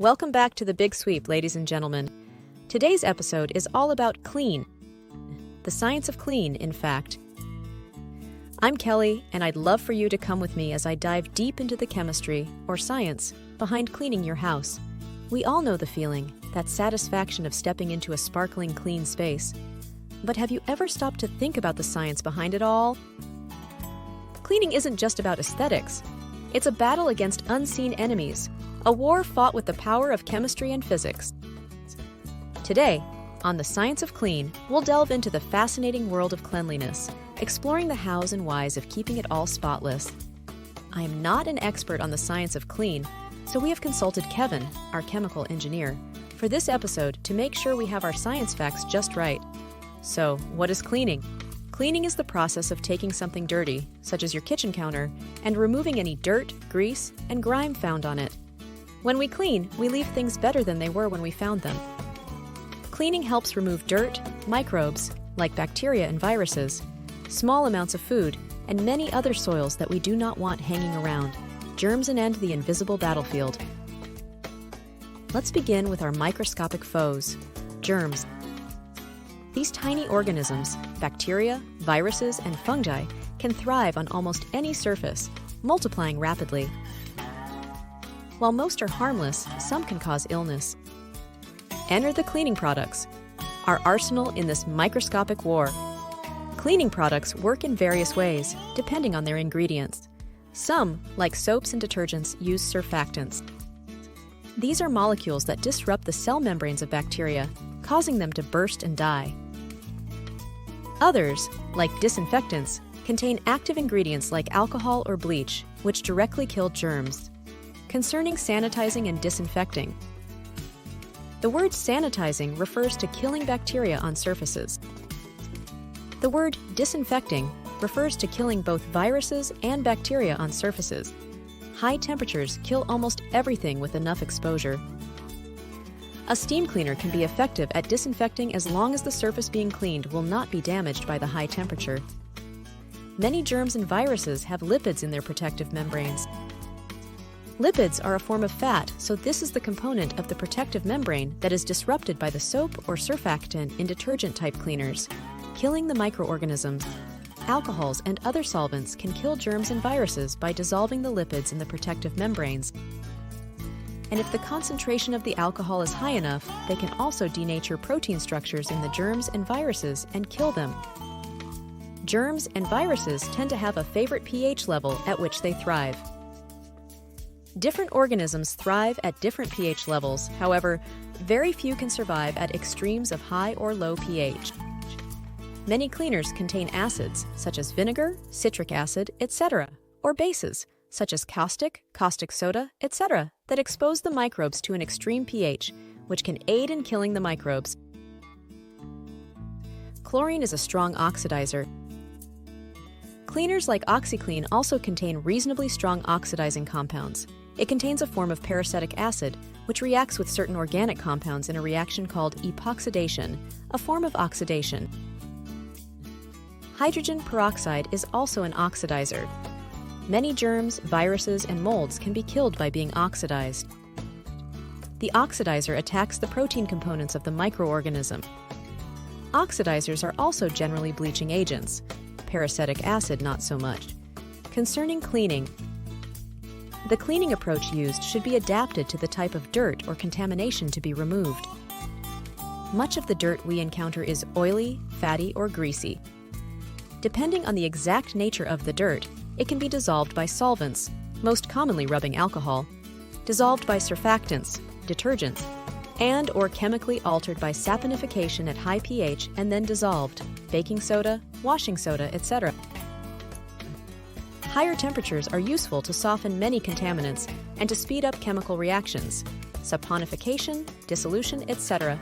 Welcome back to The Big Sweep, ladies and gentlemen. Today's episode is all about clean. The science of clean, in fact. I'm Kelly, and I'd love for you to come with me as I dive deep into the chemistry, or science, behind cleaning your house. We all know the feeling, that satisfaction of stepping into a sparkling, clean space. But have you ever stopped to think about the science behind it all? Cleaning isn't just about aesthetics. It's a battle against unseen enemies, a war fought with the power of chemistry and physics. Today, on The Science of Clean, we'll delve into the fascinating world of cleanliness, exploring the hows and whys of keeping it all spotless. I am not an expert on the science of clean, so we have consulted Kevin, our chemical engineer, for this episode to make sure we have our science facts just right. So, what is cleaning? Cleaning is the process of taking something dirty, such as your kitchen counter, and removing any dirt, grease, and grime found on it. When we clean, we leave things better than they were when we found them. Cleaning helps remove dirt, microbes, like bacteria and viruses, small amounts of food, and many other soils that we do not want hanging around. Germs and end the invisible battlefield. Let's begin with our microscopic foes, germs. These tiny organisms, bacteria, viruses, and fungi, can thrive on almost any surface, multiplying rapidly. While most are harmless, some can cause illness. Enter the cleaning products, our arsenal in this microscopic war. Cleaning products work in various ways, depending on their ingredients. Some, like soaps and detergents, use surfactants. These are molecules that disrupt the cell membranes of bacteria, causing them to burst and die. Others, like disinfectants, contain active ingredients like alcohol or bleach, which directly kill germs. Concerning sanitizing and disinfecting, the word sanitizing refers to killing bacteria on surfaces. The word disinfecting refers to killing both viruses and bacteria on surfaces. High temperatures kill almost everything with enough exposure. A steam cleaner can be effective at disinfecting as long as the surface being cleaned will not be damaged by the high temperature. Many germs and viruses have lipids in their protective membranes. Lipids are a form of fat, so this is the component of the protective membrane that is disrupted by the soap or surfactant in detergent-type cleaners, killing the microorganisms. Alcohols and other solvents can kill germs and viruses by dissolving the lipids in the protective membranes. And if the concentration of the alcohol is high enough, they can also denature protein structures in the germs and viruses and kill them. Germs and viruses tend to have a favorite pH level at which they thrive. Different organisms thrive at different pH levels, however, very few can survive at extremes of high or low pH. Many cleaners contain acids, such as vinegar, citric acid, etc., or bases, such as caustic soda, etc., that expose the microbes to an extreme pH, which can aid in killing the microbes. Chlorine is a strong oxidizer. Cleaners like OxiClean also contain reasonably strong oxidizing compounds. It contains a form of peracetic acid, which reacts with certain organic compounds in a reaction called epoxidation, a form of oxidation. Hydrogen peroxide is also an oxidizer. Many germs, viruses, and molds can be killed by being oxidized. The oxidizer attacks the protein components of the microorganism. Oxidizers are also generally bleaching agents. Peracetic acid not so much. Concerning cleaning, the cleaning approach used should be adapted to the type of dirt or contamination to be removed. Much of the dirt we encounter is oily, fatty, or greasy. Depending on the exact nature of the dirt, it can be dissolved by solvents, most commonly rubbing alcohol, dissolved by surfactants, detergents, and or chemically altered by saponification at high pH and then dissolved, baking soda, washing soda, etc. Higher temperatures are useful to soften many contaminants and to speed up chemical reactions, saponification, dissolution, etc.,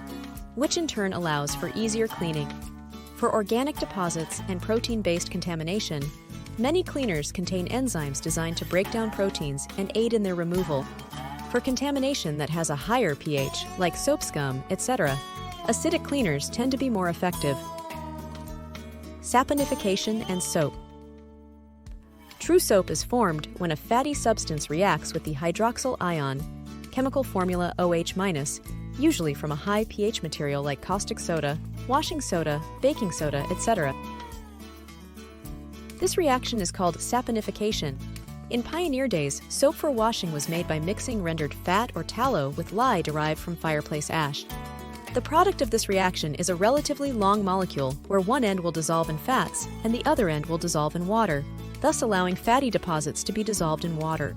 which in turn allows for easier cleaning. For organic deposits and protein-based contamination, many cleaners contain enzymes designed to break down proteins and aid in their removal. For contamination that has a higher pH, like soap scum, etc., acidic cleaners tend to be more effective. Saponification and soap. True soap is formed when a fatty substance reacts with the hydroxyl ion. chemical formula OH-, usually from a high pH material like caustic soda, washing soda, baking soda, etc. This reaction is called saponification. In pioneer days, soap for washing was made by mixing rendered fat or tallow with lye derived from fireplace ash. The product of this reaction is a relatively long molecule where one end will dissolve in fats and the other end will dissolve in water, thus allowing fatty deposits to be dissolved in water.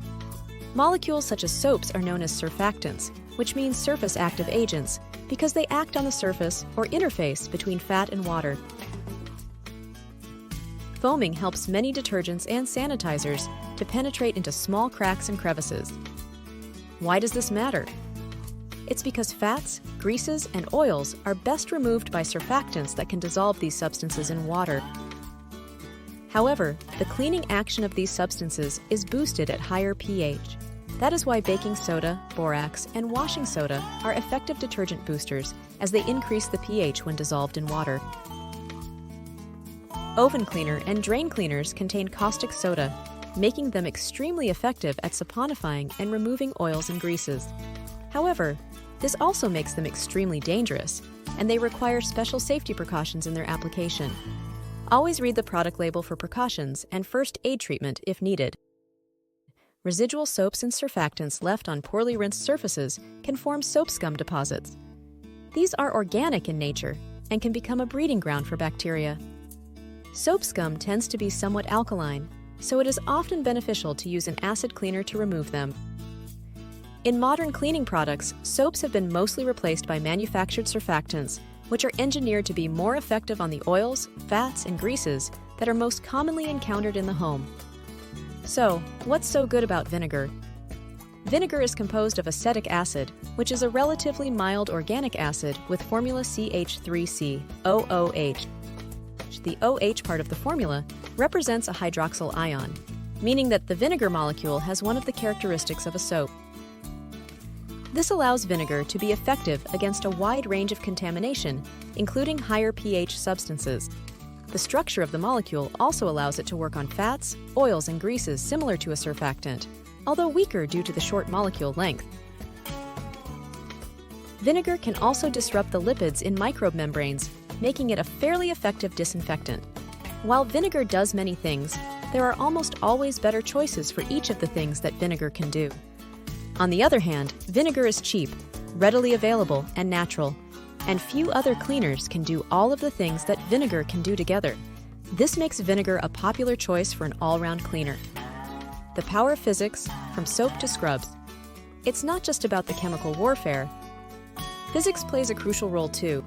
Molecules such as soaps are known as surfactants, which means surface active agents, because they act on the surface or interface between fat and water. Foaming helps many detergents and sanitizers to penetrate into small cracks and crevices. Why does this matter? It's because fats, greases, and oils are best removed by surfactants that can dissolve these substances in water. However, the cleaning action of these substances is boosted at higher pH. That is why baking soda, borax, and washing soda are effective detergent boosters, as they increase the pH when dissolved in water. Oven cleaner and drain cleaners contain caustic soda, making them extremely effective at saponifying and removing oils and greases. However, this also makes them extremely dangerous, and they require special safety precautions in their application. Always read the product label for precautions and first aid treatment if needed. Residual soaps and surfactants left on poorly rinsed surfaces can form soap scum deposits. These are organic in nature and can become a breeding ground for bacteria. Soap scum tends to be somewhat alkaline, so it is often beneficial to use an acid cleaner to remove them. In modern cleaning products, soaps have been mostly replaced by manufactured surfactants, which are engineered to be more effective on the oils, fats, and greases that are most commonly encountered in the home. So, what's so good about vinegar? Vinegar is composed of acetic acid, which is a relatively mild organic acid with formula CH3COOH. The OH part of the formula represents a hydroxyl ion, meaning that the vinegar molecule has one of the characteristics of a soap. This allows vinegar to be effective against a wide range of contamination, including higher pH substances. The structure of the molecule also allows it to work on fats, oils, and greases similar to a surfactant, although weaker due to the short molecule length. Vinegar can also disrupt the lipids in microbe membranes, making it a fairly effective disinfectant. While vinegar does many things, there are almost always better choices for each of the things that vinegar can do. On the other hand, vinegar is cheap, readily available, and natural, and few other cleaners can do all of the things that vinegar can do together. This makes vinegar a popular choice for an all-round cleaner. The power of physics, from soap to scrubs. It's not just about the chemical warfare. Physics plays a crucial role too.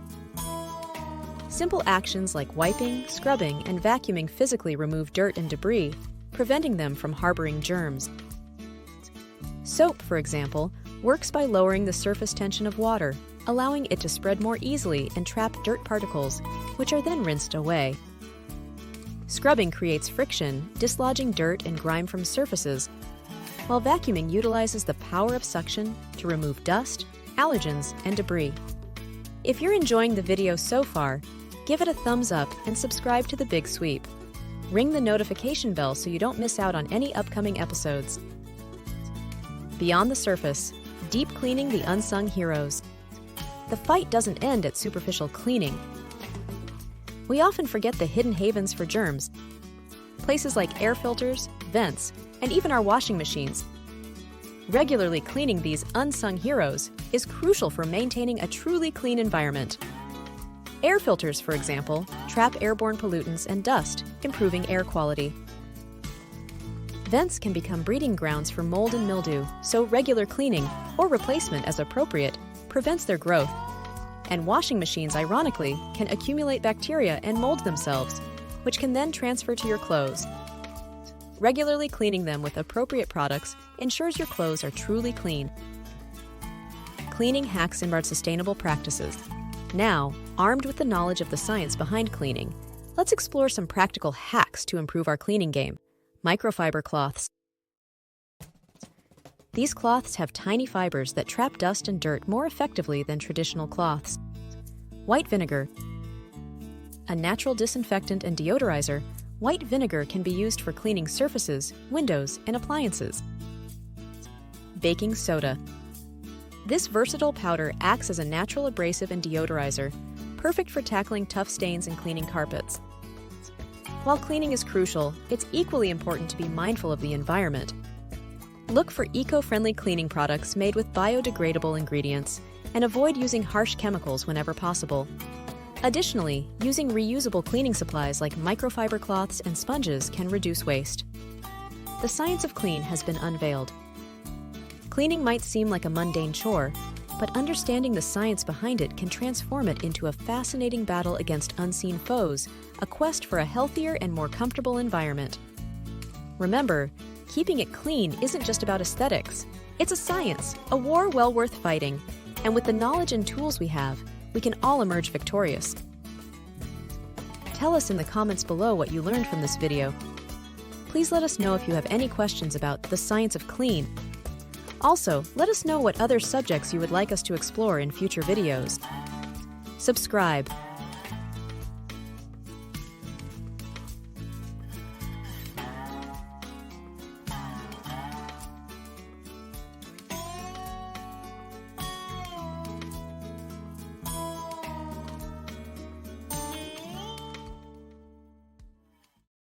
Simple actions like wiping, scrubbing, and vacuuming physically remove dirt and debris, preventing them from harboring germs. Soap, for example, works by lowering the surface tension of water, allowing it to spread more easily and trap dirt particles, which are then rinsed away. Scrubbing creates friction, dislodging dirt and grime from surfaces, while vacuuming utilizes the power of suction to remove dust, allergens, and debris. If you're enjoying the video so far, give it a thumbs up and subscribe to The Big Sweep. Ring the notification bell so you don't miss out on any upcoming episodes. Beyond the surface, deep cleaning the unsung heroes. The fight doesn't end at superficial cleaning. We often forget the hidden havens for germs, places like air filters, vents, and even our washing machines. Regularly cleaning these unsung heroes is crucial for maintaining a truly clean environment. Air filters, for example, trap airborne pollutants and dust, improving air quality. Vents can become breeding grounds for mold and mildew, so regular cleaning, or replacement as appropriate, prevents their growth. And washing machines, ironically, can accumulate bacteria and mold themselves, which can then transfer to your clothes. Regularly cleaning them with appropriate products ensures your clothes are truly clean. Cleaning hacks and sustainable practices. Now, armed with the knowledge of the science behind cleaning, let's explore some practical hacks to improve our cleaning game. Microfiber cloths. These cloths have tiny fibers that trap dust and dirt more effectively than traditional cloths. White vinegar. A natural disinfectant and deodorizer, white vinegar can be used for cleaning surfaces, windows, and appliances. Baking soda. This versatile powder acts as a natural abrasive and deodorizer, perfect for tackling tough stains and cleaning carpets. While cleaning is crucial, it's equally important to be mindful of the environment. Look for eco-friendly cleaning products made with biodegradable ingredients and avoid using harsh chemicals whenever possible. Additionally, using reusable cleaning supplies like microfiber cloths and sponges can reduce waste. The science of clean has been unveiled. Cleaning might seem like a mundane chore, but understanding the science behind it can transform it into a fascinating battle against unseen foes, a quest for a healthier and more comfortable environment. Remember, keeping it clean isn't just about aesthetics. It's a science, a war well worth fighting, and with the knowledge and tools we have, we can all emerge victorious. Tell us in the comments below what you learned from this video. Please let us know if you have any questions about the science of clean. Also, let us know what other subjects you would like us to explore in future videos. Subscribe,